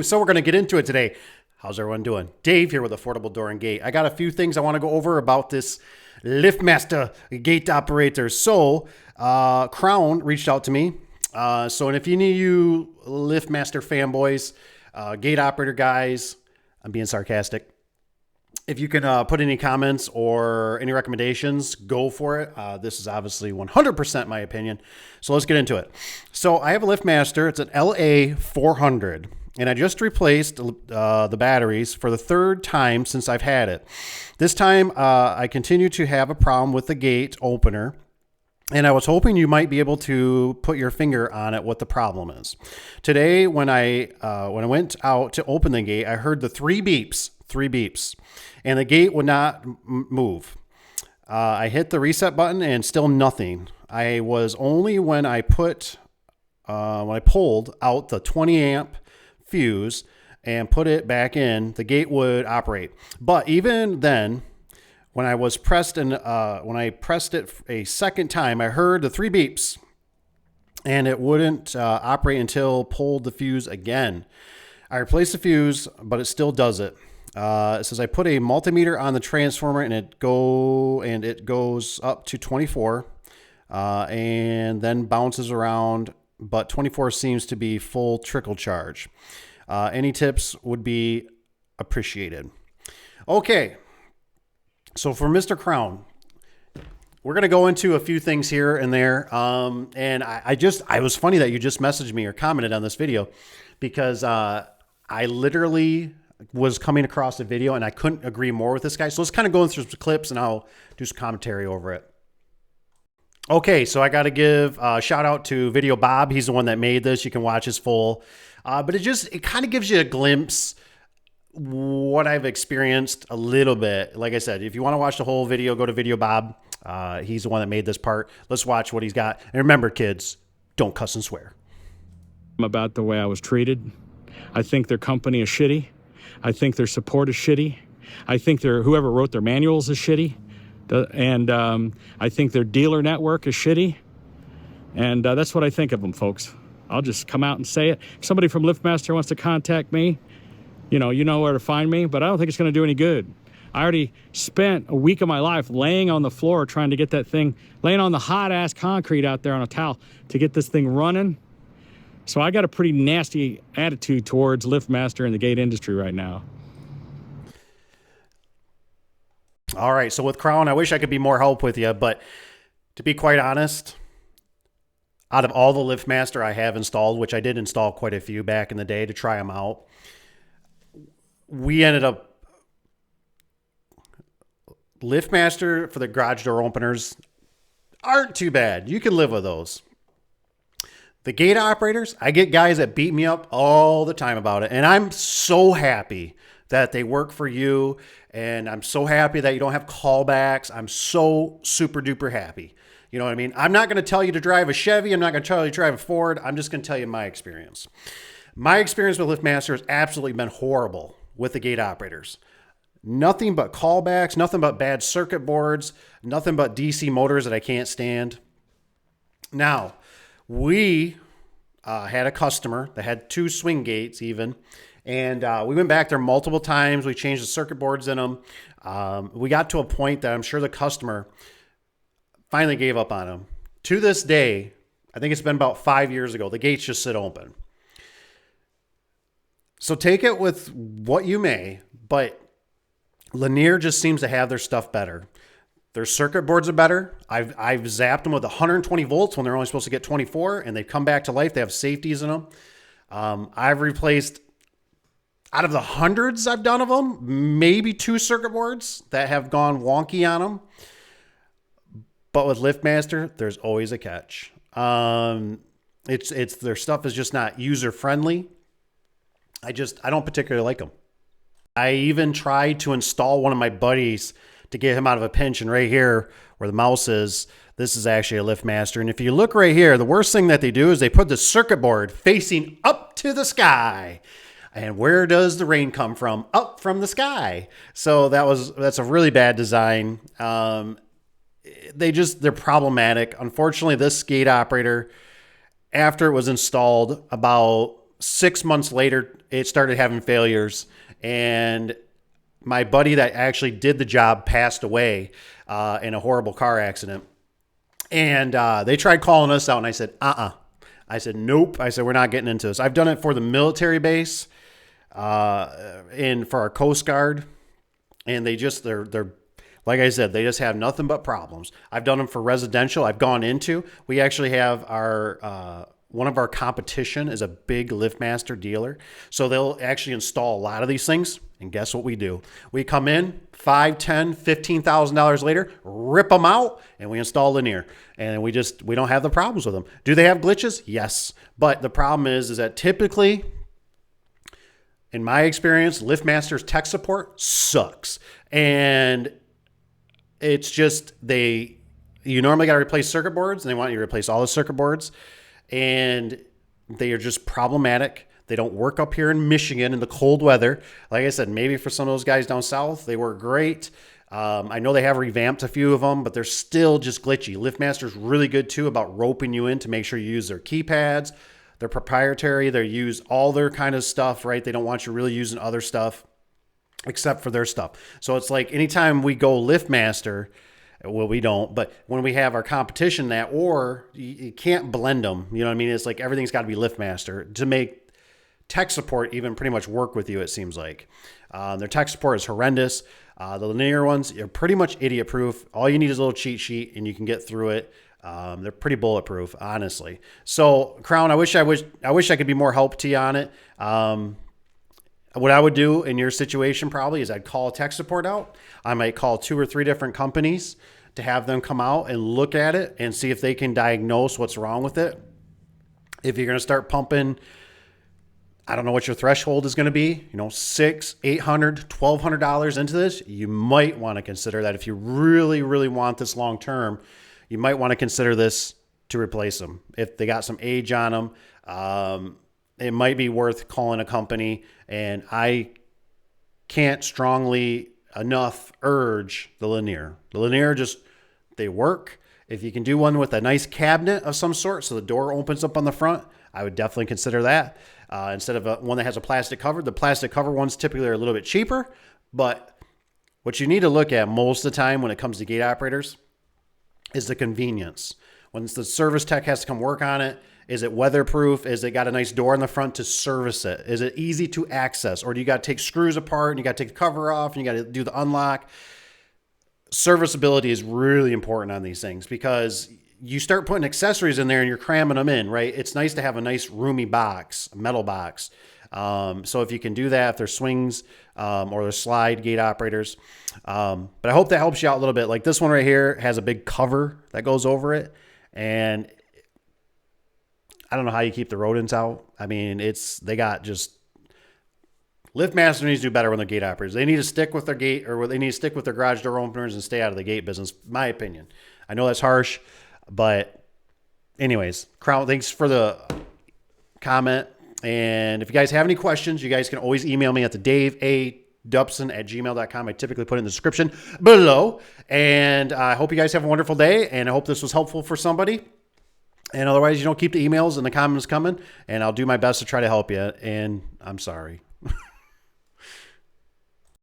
So we're going to get into it today. How's everyone doing? Dave here with Affordable Door and Gate. I got a few things I want to go over about this Liftmaster gate operator. So Crown reached out to me. And if any of you Liftmaster fanboys, gate operator guys, I'm being sarcastic. If you can put any comments or any recommendations, go for it. This is obviously 100% my opinion. So let's get into it. So I have a Liftmaster. It's an LA 400. And I just replaced the batteries for the third time since I've had it. This time, I continue to have a problem with the gate opener. And I was hoping you might be able to put your finger on it, what the problem is. Today, when I went out to open the gate, I heard the three beeps, and the gate would not move. I hit the reset button and still nothing. I was only when I pulled out the 20 amp fuse and put it back in, the gate would operate. But even then, when I pressed it a second time, I heard the three beeps, and it wouldn't operate until pulled the fuse again. I replaced the fuse, but it still does it. It says I put a multimeter on the transformer, and it goes up to 24, and then bounces around. But 24 seems to be full trickle charge. Any tips would be appreciated. Okay. So for Mr. Crown, we're going to go into a few things here and there. And I was funny that you just messaged me or commented on this video because I literally was coming across a video and I couldn't agree more with this guy. So let's kind of go through some clips and I'll do some commentary over it. Okay, so I got to give a shout out to Video Bob. He's the one that made this. You can watch his full. But it kind of gives you a glimpse what I've experienced a little bit. Like I said, if you want to watch the whole video, go to Video Bob. He's the one that made this part. Let's watch what he's got. And remember, kids, don't cuss and swear. About the way I was treated. I think their company is shitty. I think their support is shitty. I think whoever wrote their manuals is shitty. And I think their dealer network is shitty. And that's what I think of them, folks. I'll just come out and say it. If somebody from Liftmaster wants to contact me, you know where to find me, but I don't think it's going to do any good. I already spent a week of my life laying on the floor trying to get that thing, laying on the hot-ass concrete out there on a towel to get this thing running. So I got a pretty nasty attitude towards Liftmaster and the gate industry right now. All right, so with Crown, I wish I could be more help with you, but to be quite honest, out of all the Liftmaster I have installed, which I did install quite a few back in the day to try them out, we ended up Liftmaster for the garage door openers aren't too bad. You can live with those. The gate operators, I get guys that beat me up all the time about it, and I'm so happy that they work for you, and I'm so happy that you don't have callbacks. I'm so super duper happy. You know what I mean? I'm not going to tell you to drive a Chevy. I'm not going to tell you to drive a Ford. I'm just going to tell you my experience. My experience with Liftmaster has absolutely been horrible with the gate operators. Nothing but callbacks, nothing but bad circuit boards, nothing but DC motors that I can't stand. Now, we had a customer that had two swing gates even, and we went back there multiple times. We changed the circuit boards in them. We got to a point that I'm sure the customer finally gave up on them. To this day, I think it's been about 5 years ago, the gates just sit open. So take it with what you may, but Lanier just seems to have their stuff better. Their circuit boards are better. I've zapped them with 120 volts when they're only supposed to get 24, and they come back to life. They have safeties in them. I've replaced, out of the hundreds I've done of them, maybe 2 circuit boards that have gone wonky on them. But with Liftmaster, there's always a catch. It's their stuff is just not user friendly. I don't particularly like them. I even tried to install one of my buddies to get him out of a pinch, and right here where the mouse is, this is actually a Liftmaster. And if you look right here, the worst thing that they do is they put the circuit board facing up to the sky. And where does the rain come from? Up from the sky. So that's a really bad design. They're problematic. Unfortunately, this gate operator, after it was installed, about 6 months later, it started having failures, and my buddy that actually did the job passed away in a horrible car accident. And they tried calling us out, and I said, I said, nope. I said, we're not getting into this. I've done it for the military base and for our Coast Guard, and they're like I said, they just have nothing but problems. I've done them for residential. I've gone into. We actually have our one of our competition is a big Liftmaster dealer, so they'll actually install a lot of these things. And guess what we do? We come in $5,000, $10,000, $15,000 later, rip them out, and we install linear. And we don't have the problems with them. Do they have glitches? Yes, but the problem is that typically, in my experience, Liftmaster's tech support sucks, and it's just you normally got to replace circuit boards, and they want you to replace all the circuit boards, and they are just problematic. They don't work up here in Michigan in the cold weather. Like I said, maybe for some of those guys down south, they work great. I know they have revamped a few of them, but they're still just glitchy. Liftmaster's really good too about roping you in to make sure you use their keypads. They're proprietary. They use all their kind of stuff, right? They don't want you really using other stuff except for their stuff. So it's like anytime we go Liftmaster, well, we don't, but when we have our competition or you can't blend them, you know what I mean? It's like everything's got to be Liftmaster to make tech support even pretty much work with you, it seems like. Their tech support is horrendous. The linear ones are pretty much idiot proof. All you need is a little cheat sheet and you can get through it. They're pretty bulletproof, honestly. So Crown, I wish I could be more help to you on it. What I would do in your situation probably is I'd call tech support out. I might call 2 or 3 different companies to have them come out and look at it and see if they can diagnose what's wrong with it. If you're going to start pumping, I don't know what your threshold is going to be, $600, $800, $1,200 into this, you might want to consider that. If you really, really want this long term, you might want to consider this to replace them. If they got some age on them, it might be worth calling a company, and I can't strongly enough urge the linear. The linear they work. If you can do one with a nice cabinet of some sort so the door opens up on the front, I would definitely consider that. Instead of one that has a plastic cover. The plastic cover ones typically are a little bit cheaper, but what you need to look at most of the time when it comes to gate operators is the convenience. When the service tech has to come work on it, is it weatherproof? Is it got a nice door in the front to service it? Is it easy to access? Or do you got to take screws apart and you got to take the cover off and you got to do the unlock? Serviceability is really important on these things because you start putting accessories in there and you're cramming them in, right? It's nice to have a nice roomy box, a metal box. So if you can do that, if there's swings or there's slide gate operators. But I hope that helps you out a little bit. Like this one right here has a big cover that goes over it. And I don't know how you keep the rodents out. I mean, they got just Liftmaster needs to do better when they're gate operators. They need to stick with their gate or they need to stick with their garage door openers and stay out of the gate business, my opinion. I know that's harsh, but anyways, Crown, thanks for the comment. And if you guys have any questions, you guys can always email me at the Daveadubson@gmail.com. I typically put it in the description below. And I hope you guys have a wonderful day. And I hope this was helpful for somebody. And otherwise, keep the emails and the comments coming. And I'll do my best to try to help you. And I'm sorry.